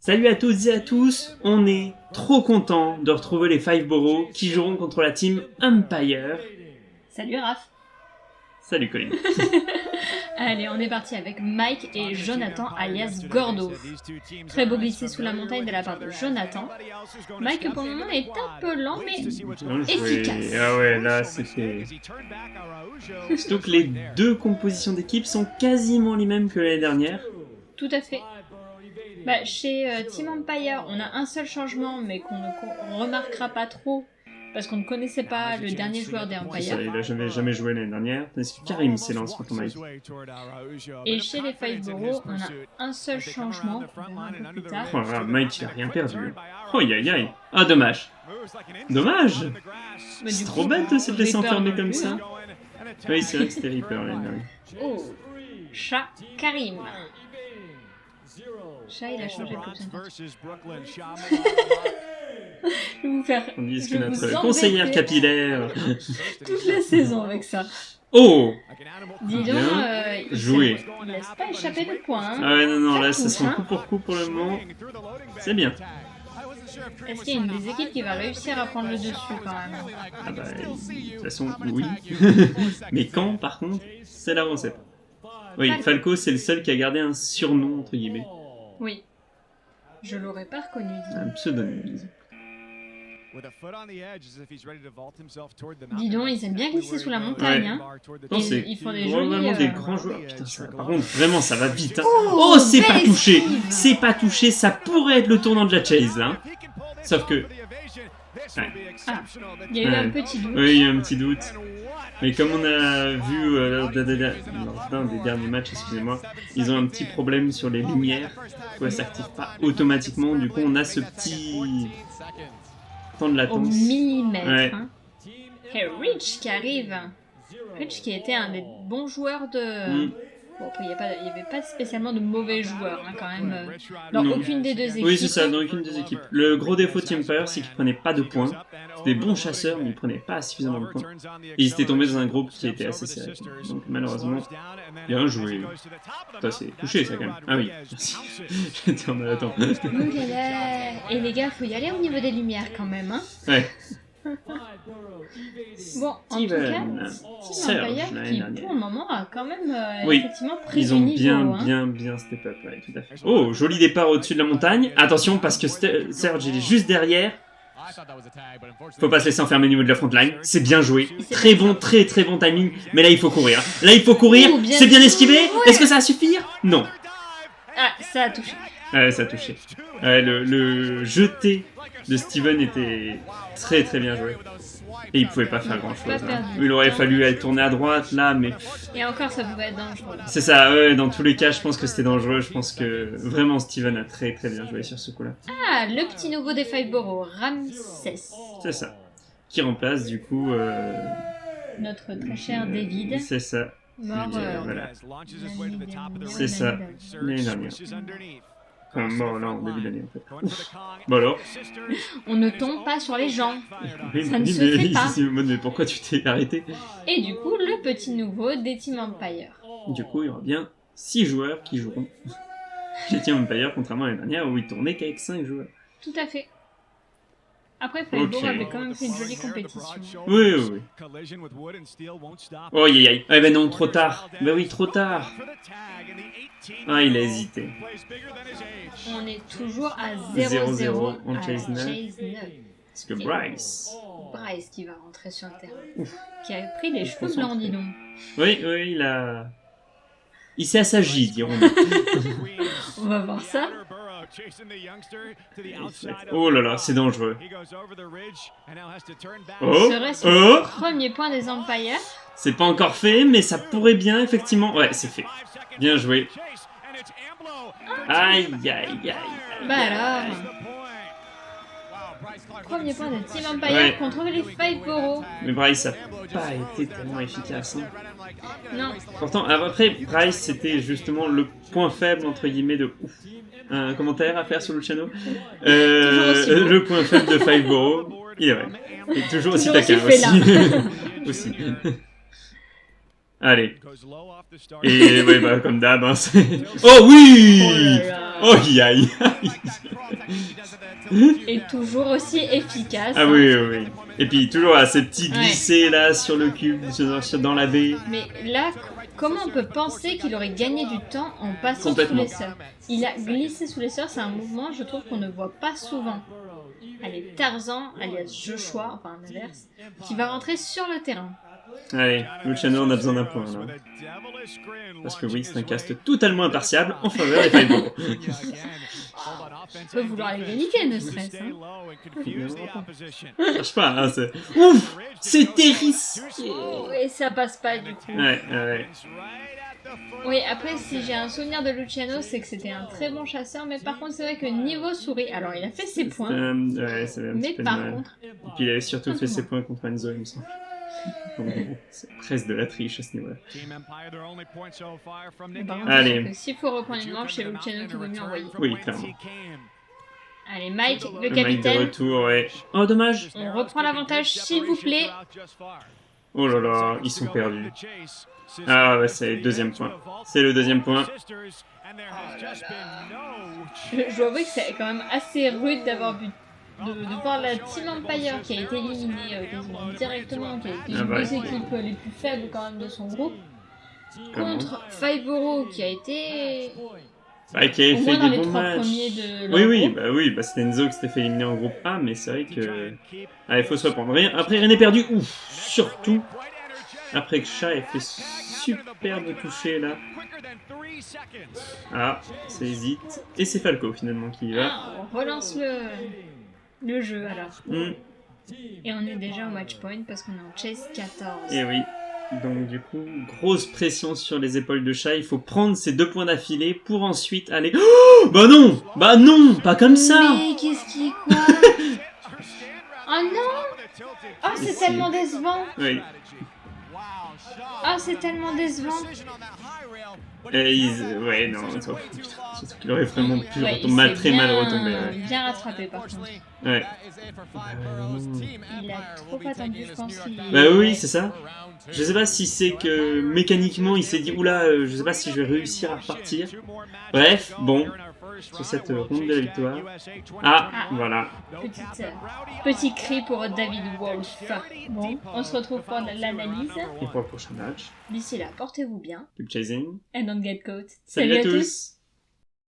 Salut à toutes et à tous, on est trop content de retrouver les Five Boroughs qui joueront contre la team Empire. Salut Raph. Salut Colin. Allez, on est parti avec Mike et Jonathan alias Gordo. Très beau glissé sous la montagne de la part de Jonathan. Mike pour le moment est un peu lent mais efficace. Ah ouais, là c'était... Surtout que les deux compositions d'équipe sont quasiment les mêmes que l'année dernière. Tout à fait. Chez Team Empire, on a un seul changement mais qu'on ne remarquera pas trop parce qu'on ne connaissait pas le dernier joueur des Empire. Il a jamais joué l'année dernière. Est-ce que Karim s'élance contre Mike? Et chez les Five Boroughs, on a un seul changement, on verra un peu plus tard. Oh là, Mike il a rien perdu. Oh aïe aïe. Ah dommage. Dommage. C'est trop bête de se laisser enfermer comme ça. Oui, c'est vrai que c'était Reaper l'année dernière. Oh, Chat Karim. Chat, il a changé de plus. Je vais vous faire. Tandis que notre conseillère capillaire. Toute la saison avec ça. Oh! Dis donc, joué. Il laisse pas échapper de points. Hein. Ah ouais, non, Ça là, ça touche, se fait coup pour le moment. C'est bien. Est-ce qu'il y a une des équipes qui va réussir à prendre le dessus quand même? Ah bah, de toute façon, oui. Mais quand, par contre, c'est la recette. Oui, Falco, c'est le seul qui a gardé un surnom, entre guillemets. Oui. Je l'aurais pas reconnu. Un pseudonyme, disons. Dis donc, ils aiment bien glisser sous la montagne. Hein. Non, c'est ils font des jolis... vraiment des grands joueurs. Putain, ça, par contre, vraiment, ça va vite. Hein. Oh, c'est pas touché. C'est pas touché. Ça pourrait être le tournant de la chase. Hein. Sauf que... Ouais. Ah, il y a eu un petit doute. Oui, il y a un petit doute. Mais comme on a vu lors d'un des derniers matchs, excusez-moi, ils ont un petit problème sur les lumières. Elles ne s'activent pas automatiquement. Du coup, on a ce petit temps de latence. Au millimètre. Ouais. Hein. Et Rich qui arrive. Rich qui était un des bons joueurs de... Bon, après, il n'y avait pas spécialement de mauvais joueurs, hein, quand même. Dans aucune des deux équipes. Oui, c'est ça, dans aucune des équipes. Le gros défaut de Team Empire, c'est qu'ils prenaient pas de points. C'était des bons chasseurs, mais ils prenaient pas suffisamment de points. Et ils étaient tombés dans un groupe qui était assez serré. Donc malheureusement, bien joué. Ça, c'est touché, ça, quand même. Ah oui, merci. J'étais en mode attends. Et les gars, faut y aller au niveau des lumières, quand même, hein. Ouais. Bon, en tout cas, Team Empire qui pour le moment a quand même effectivement pris ils ont du niveau, bien step up, ouais, tout à fait. Oh, joli départ au-dessus de la montagne. Attention parce que Serge il est juste derrière. Faut pas se laisser enfermer au niveau de la frontline. C'est bien joué, très bon timing. Mais là il faut courir. C'est bien esquivé. Est-ce que ça va suffire? Non. Ah, ça a touché. Ouais, ça a touché. Le jeté de Steven était très bien joué. Et il pouvait pas faire grand chose. Hein. Il aurait fallu aller tourner à droite là, mais. Et encore, ça pouvait être dangereux. C'est ça, ouais, dans tous les cas, je pense que c'était dangereux. Je pense que vraiment Steven a très bien joué sur ce coup-là. Ah, le petit nouveau des Five Boroughs, Ramsès. C'est ça. Qui remplace du coup. Notre très cher David. C'est ça. Mort. Voilà. C'est ça. L'année dernière. Enfin, mort là en début d'année en fait. Bon alors. On ne tombe pas sur les gens. Oui, ça ne se fait pas. Mais pourquoi tu t'es arrêté? Et du coup, le petit nouveau des Team Empire. Du coup, il y aura bien 6 joueurs qui joueront chez Team Empire, contrairement à l'année dernière où ils tournaient qu'avec 5 joueurs. Tout à fait. Après, Five Boroughs avait quand même fait une jolie compétition. Oui. Oh aïe. Eh ben non, trop tard. Ben oui, trop tard. Ah, il a hésité. On est toujours à 0-0 en Chase 9. Parce que Bryce qui va rentrer sur le terrain. Qui a pris les cheveux blancs, dis donc. Oui, il a... Il s'est assagi, dirons-nous. On va voir ça. Oh là là, c'est dangereux. Serait-ce le premier point des Empire? C'est pas encore fait, mais ça pourrait bien, effectivement. Ouais, c'est fait. Bien joué. Aïe. Bah alors. Premier point de Team Empire contre les Five Boroughs. Mais Bryce a pas été tellement efficace. Hein. Non. Pourtant, après, Bryce, c'était justement le point faible, entre guillemets, de ouf. Un commentaire à faire sur le channel. Le point faible de Five Boroughs, il est vrai. Et toujours aussi taquin aussi. Allez. Et ouais, bah comme d'hab, hein, c'est... Oh oui! Oh aïe! Et toujours aussi efficace. Ah oui, oui, oui. Et puis toujours à ces petits glissés là sur le cube, dans la baie. Mais là, comment on peut penser qu'il aurait gagné du temps en passant sous les sœurs? Il a glissé sous les sœurs, c'est un mouvement, je trouve, qu'on ne voit pas souvent. Allez, Tarzan, alias Joshua, enfin l'inverse, qui va rentrer sur le terrain. Allez, Luciano, on a besoin d'un point là. Parce que oui, c'est un cast totalement impartial en faveur des Five-Borough. On peut vouloir l'égalité, ne serait-ce. Cherche pas, hein, c'est... Ouf! C'était risqué! Et ça passe pas du coup. Ouais. Oui, après, si j'ai un souvenir de Luciano, c'est que c'était un très bon chasseur, mais par contre, c'est vrai que niveau souris, alors il a fait ses points, ouais, c'est un mais petit peu par mal. contre... Et puis il avait surtout fait ses points contre Enzo, il me semble. Donc, c'est presque de la triche à ce niveau-là. Allez. S'il faut reprendre une manche, c'est Luciano qui vaut mieux envoyer. Oui, clairement. Allez, Mike, le Mike capitaine. de retour, ouais. Oh, dommage. On reprend l'avantage, s'il vous plaît. Oh là là, ils sont perdus. Ah ouais, c'est le deuxième point. C'est le deuxième point. Je dois avouer que c'est quand même assez rude d'avoir vu de voir la Team Empire qui a été éliminée quasiment directement, qui a été une des équipes les plus faibles quand même de son groupe, contre Five-Borough qui a été qui avait fait dans des les bons trois matchs. premiers de leur groupe. Bah c'était Enzo qui s'était fait éliminer en groupe A, mais c'est vrai que... Allez, faut se reprendre. Après, rien n'est perdu. Ouf, surtout après que Chat ait fait superbe toucher là. Ah, ça hésite. Et c'est Falco finalement qui y va. Ah, on relance le jeu alors. Et on est déjà au match point parce qu'on est en chase 14. Et oui. Donc du coup, grosse pression sur les épaules de Chat. Il faut prendre ces 2 points d'affilée pour ensuite aller... Oh bah non, pas comme ça. Mais qu'est-ce qui quoi? Oh non. Oh, c'est tellement décevant. Oui. Oh, c'est tellement décevant. Ouais, non, surtout qu'il aurait vraiment pu très mal retomber. Bien rattrapé par contre. Ouais. Il a trop attendu, je pense. Bah oui, c'est ça. Je sais pas si c'est que mécaniquement il s'est dit oula, je sais pas si je vais réussir à repartir. Bref, bon, sur cette ronde de la victoire. Voilà. Petit cri pour David Wolf. Bon, on se retrouve pour l'analyse. Et pour le prochain match. D'ici là, portez-vous bien. Keep chasing. And don't get caught. Salut à tous.